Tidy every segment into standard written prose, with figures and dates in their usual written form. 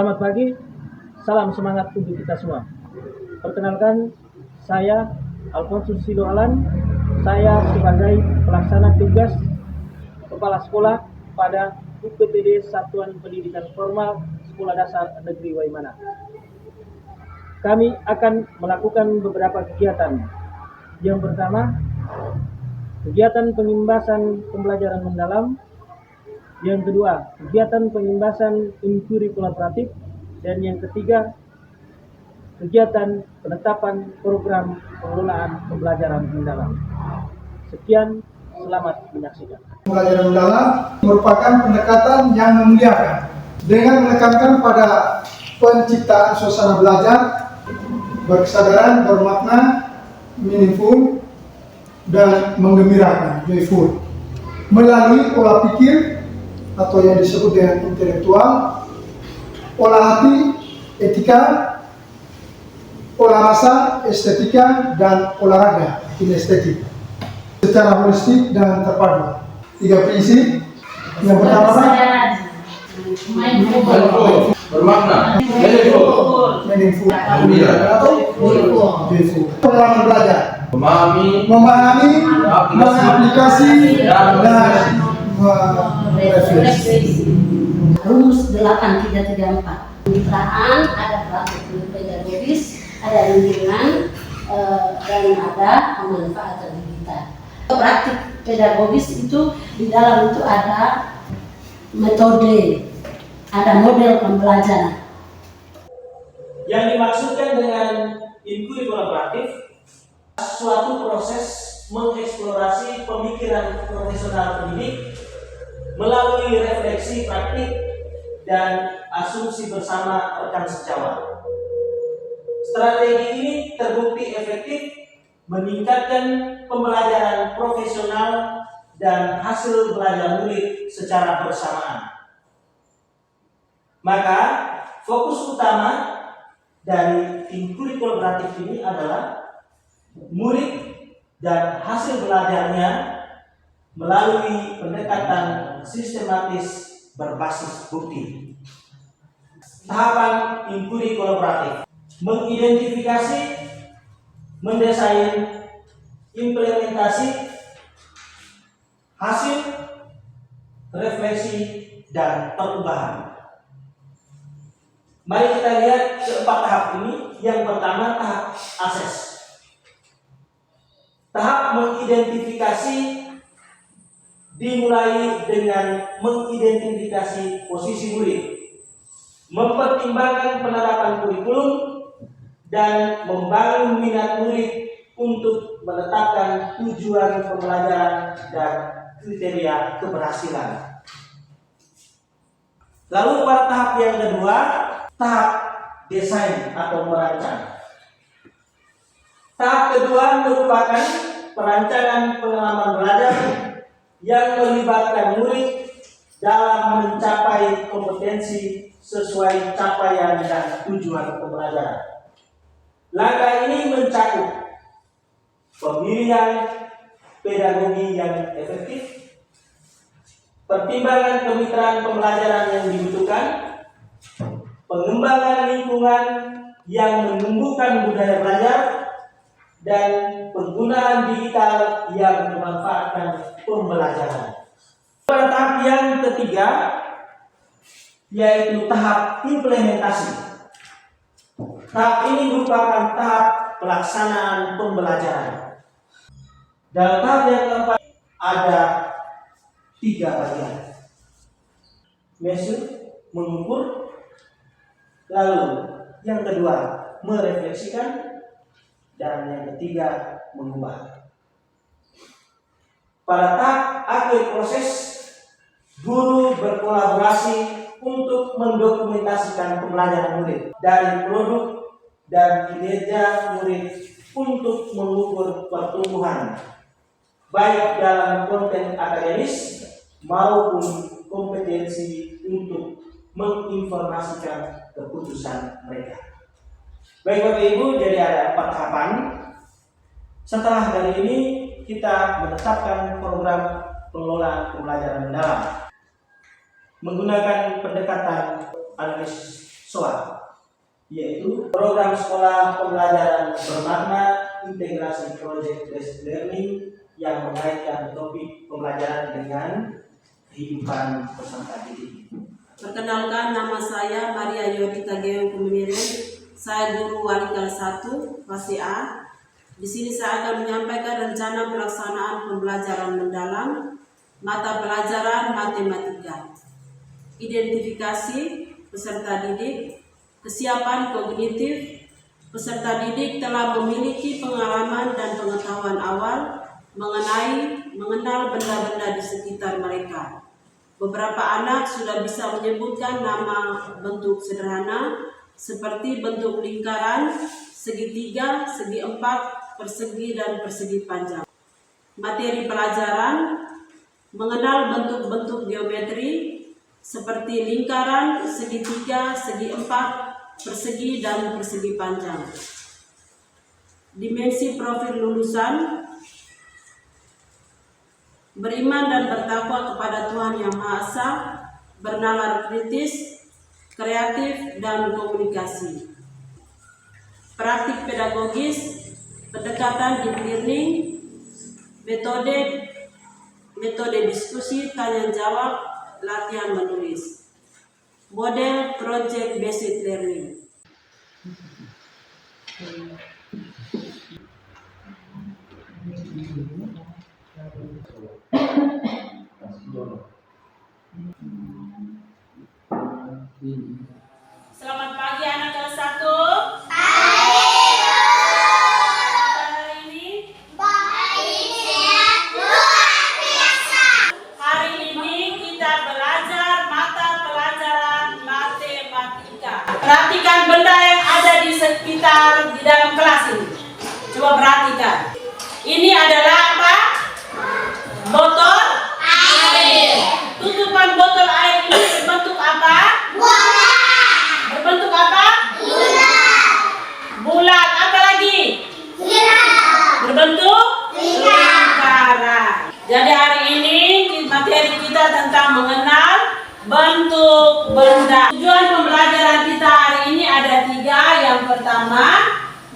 Selamat pagi, salam semangat untuk kita semua. Perkenalkan, saya Alfonsus Sido Alan. Saya sebagai pelaksana tugas Kepala Sekolah pada UPTD Satuan Pendidikan Formal Sekolah Dasar Negeri Waimana. Kami akan melakukan beberapa kegiatan. Yang pertama, kegiatan pengimbasan pembelajaran mendalam. Yang kedua, kegiatan pengimbasan inkuri kolaboratif. Dan yang ketiga, kegiatan penetapan program pengelolaan pembelajaran mendalam. Sekian, selamat menyaksikan. Pembelajaran mendalam merupakan pendekatan yang memuliakan dengan menekankan pada penciptaan suasana belajar berkesadaran, bermakna, meaningful, dan menggembirakan, joyful, melalui pola pikir atau yang disebut dengan intelektual, pola hati, etika, pola rasa, estetika, dan olahraga, kinestetik, secara holistik dan terpadu. 3 prinsip. Yang pertama, bermakna, meaningful, atau joyful. Pengalaman belajar, memahami, mengaplikasi, dan merefleksi. Rumus 8334. Kemitraan, ada praktik pedagogis, ada lingkungan, dan ada pemanfaatan digital. Praktik pedagogis itu di dalam itu ada metode, ada model pembelajaran. Yang dimaksudkan dengan inkuri kolaboratif, suatu proses mengeksplorasi pemikiran profesional pendidik melalui refleksi praktik dan asumsi bersama rekan sejawat. Strategi ini terbukti efektif meningkatkan pembelajaran profesional dan hasil belajar murid secara bersamaan. Maka fokus utama dari inkuri kolaboratif ini adalah murid dan hasil belajarnya melalui pendekatan sistematis berbasis bukti. Tahapan inkuri kolaboratif: mengidentifikasi, mendesain, implementasi, hasil, refleksi, dan perubahan. Mari kita lihat keempat tahap ini. Yang pertama, tahap akses. Tahap mengidentifikasi dimulai dengan mengidentifikasi posisi murid, mempertimbangkan penerapan kurikulum, dan membangun minat murid untuk menetapkan tujuan pembelajaran dan kriteria keberhasilan. Lalu pada tahap yang kedua, tahap desain atau merancang. Tahap kedua merupakan perancangan pengalaman belajar yang melibatkan murid dalam mencapai kompetensi sesuai capaian dan tujuan pembelajaran. Langkah ini mencakup pemilihan pedagogi yang efektif, pertimbangan kemitraan pembelajaran yang dibutuhkan, pengembangan lingkungan yang menumbuhkan budaya belajar, dan penggunaan digital yang memanfaatkan pembelajaran. Pada tahap yang ketiga, yaitu tahap implementasi. Tahap ini merupakan tahap pelaksanaan pembelajaran. Dalam tahap yang keempat ada 3 bagian: measure, mengukur, lalu yang kedua merefleksikan, dan yang ketiga mengubah. Pada tahap akhir proses, guru berkolaborasi untuk mendokumentasikan pembelajaran murid dari produk dan kinerja murid untuk mengukur pertumbuhan baik dalam konten akademis maupun kompetensi untuk menginformasikan keputusan mereka. Baik Bapak Ibu, jadi ada 4 tahapan. Setelah dari ini kita menetapkan program pengelolaan pembelajaran mendalam menggunakan pendekatan analisis SOA, yaitu program sekolah pembelajaran bermakna integrasi project based learning yang mengaitkan topik pembelajaran dengan kehidupan peserta didik. Perkenalkan, nama saya Maria Yodita Geong Kumeniren. Saya guru wali kelas 1 fase A. Di sini saya akan menyampaikan rencana pelaksanaan pembelajaran mendalam mata pelajaran matematika. Identifikasi peserta didik, kesiapan kognitif. Peserta didik telah memiliki pengalaman dan pengetahuan awal mengenal benda-benda di sekitar mereka. Beberapa anak sudah bisa menyebutkan nama bentuk sederhana seperti bentuk lingkaran, segitiga, segi empat, persegi, dan persegi panjang. Materi pelajaran: mengenal bentuk-bentuk geometri seperti lingkaran, segitiga, segi empat, persegi, dan persegi panjang. Dimensi profil lulusan: beriman dan bertakwa kepada Tuhan Yang Maha Esa, bernalar kritis, kreatif, dan komunikasi. Praktik pedagogis, pendekatan deep learning, metode diskusi, tanya jawab, latihan menulis. Model project based learning. Selamat pagi anak kelas 1. Hari ini kita belajar mata pelajaran matematika. Perhatikan benda yang ada di sekitar di dalam kelas ini. Coba perhatikan. Ini adalah apa? Botol air. Tutupan botol air ini berbentuk apa? Berbentuk apa? Bulat. Apa lagi? Berbentuk lingkaran. Jadi hari ini materi kita tentang mengenal bentuk benda. Tujuan pembelajaran kita hari ini ada 3. Yang pertama,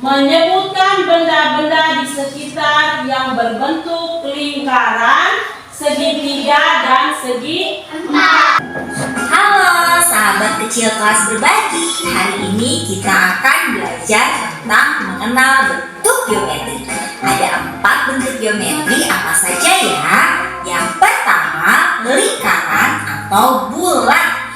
menyebutkan benda-benda di sekitar yang berbentuk lingkaran, segitiga, dan segi empat. Halo sahabat kecil kelas berbagi. Hari ini kita akan belajar tentang mengenal bentuk geometri. Ada 4 bentuk geometri, apa saja ya? Yang pertama, lingkaran atau bulat.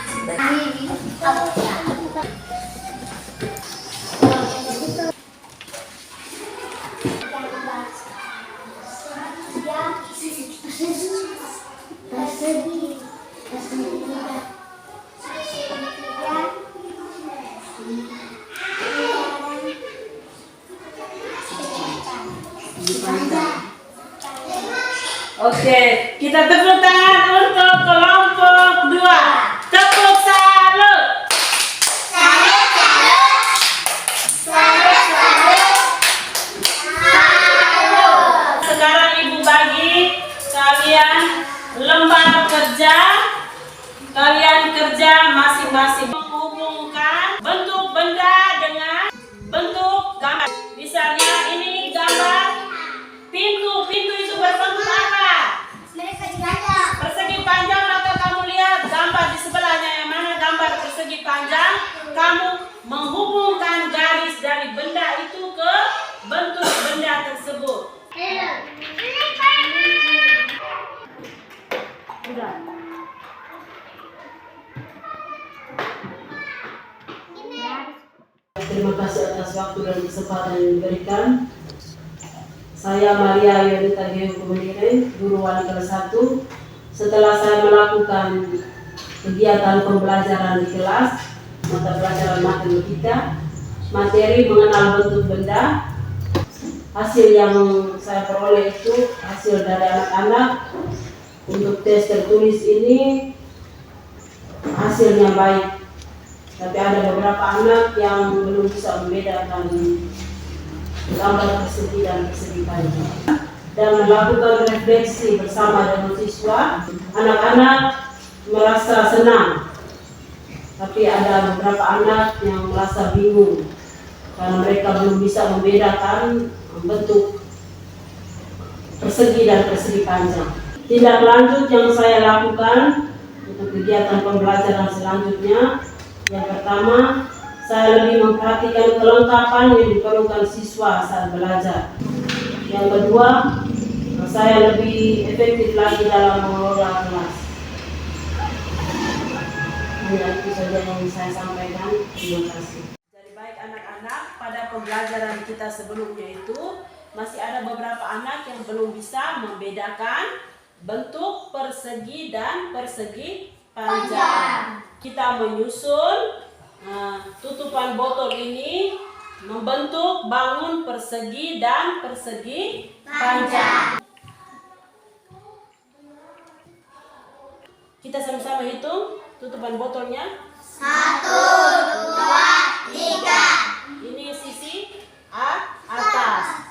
Oke, kita tepuk tangan untuk kelompok 2. Tepuk salut. Salut, salut. Salut, salut. Salut. Sekarang Ibu bagi kalian lembar kerja. Kalian kerja masing-masing menghubungkan bentuk benda dengan bentuk gambar. Misalnya ini gambar pintu. Pintu itu berbentuk apa? Persegi panjang. Maka kamu lihat gambar di sebelahnya yang mana gambar persegi panjang. Kamu menghubungkan garis dari benda itu ke bentuk benda tersebut. Terima kasih atas waktu dan kesempatan yang diberikan. Saya Maria Yodita Geong Kumeniren, guru wali kelas 1. Setelah saya melakukan kegiatan pembelajaran di kelas, mata pelajaran matematika, materi mengenal bentuk benda, hasil yang saya peroleh itu hasil dari anak-anak. Untuk tes tertulis ini hasilnya baik, tapi ada beberapa anak yang belum bisa membedakan gambar persegi dan persegi panjang. Dan melakukan refleksi bersama dengan siswa, anak-anak merasa senang Tapi ada beberapa anak yang merasa bingung karena mereka belum bisa membedakan bentuk persegi dan persegi panjang. Tindak lanjut yang saya lakukan untuk kegiatan pembelajaran selanjutnya, yang pertama, saya lebih memperhatikan kelengkapan yang diperlukan siswa saat belajar. Yang kedua, saya lebih efektif lagi dalam mengelola kelas. Hanya itu saja yang saya sampaikan. Terima kasih. Jadi baik anak-anak, pada pembelajaran kita sebelumnya itu masih ada beberapa anak yang belum bisa membedakan bentuk persegi dan persegi panjang. Kita menyusun tutupan botol ini membentuk bangun persegi dan persegi panjang. Kita sama-sama hitung tutupan botolnya. 1, 2, 3. Ini sisi atas.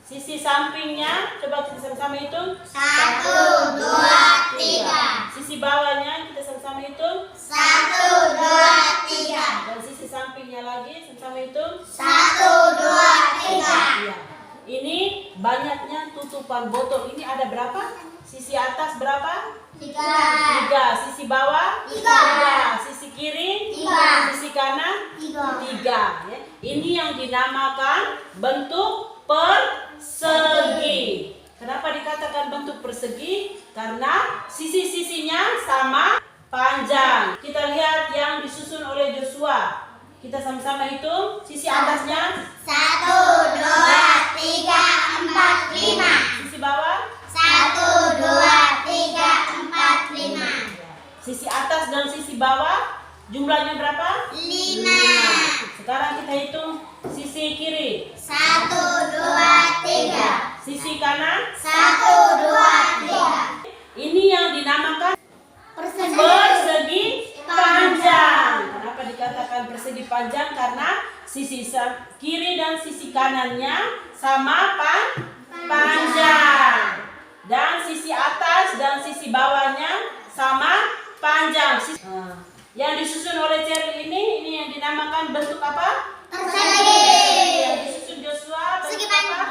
Sisi sampingnya coba kita sama-sama hitung. 1, 2, 3. Sisi bawahnya kita sama-sama hitung. 1, 2, 3. Dan sisi sampingnya lagi sama-sama hitung. 1, 2, 3. Iya. Ini banyaknya tutupan botol. Ini ada berapa? Sisi atas berapa? 3. 3. Sisi bawah? 3. Sisi kiri? 3. Sisi kanan? 3. 3. Ya. Ini yang dinamakan bentuk persegi. Kenapa dikatakan bentuk persegi? Karena sisi-sisinya sama panjang. Kita lihat yang disusun oleh Joshua. Kita sama-sama hitung. Sisi atasnya 1, 2, 3, 4, 5. sisi bawah, 1, 2, 3, 4, 5. sisi atas dan sisi bawah. Jumlahnya berapa? 5. Sekarang kita hitung sisi kiri. 1, 2, 3. Sisi kanan. 1, 2, 3. Ini yang dinamakan Persegi. persegi panjang. Kenapa dikatakan persegi panjang? Karena sisi kiri dan sisi kanannya sama panjang. Dan sisi atas dan sisi bawahnya sama panjang. Yang disusun oleh Cheryl ini yang dinamakan bentuk apa? Persegi. Yang disusun Joshua bentuk apa?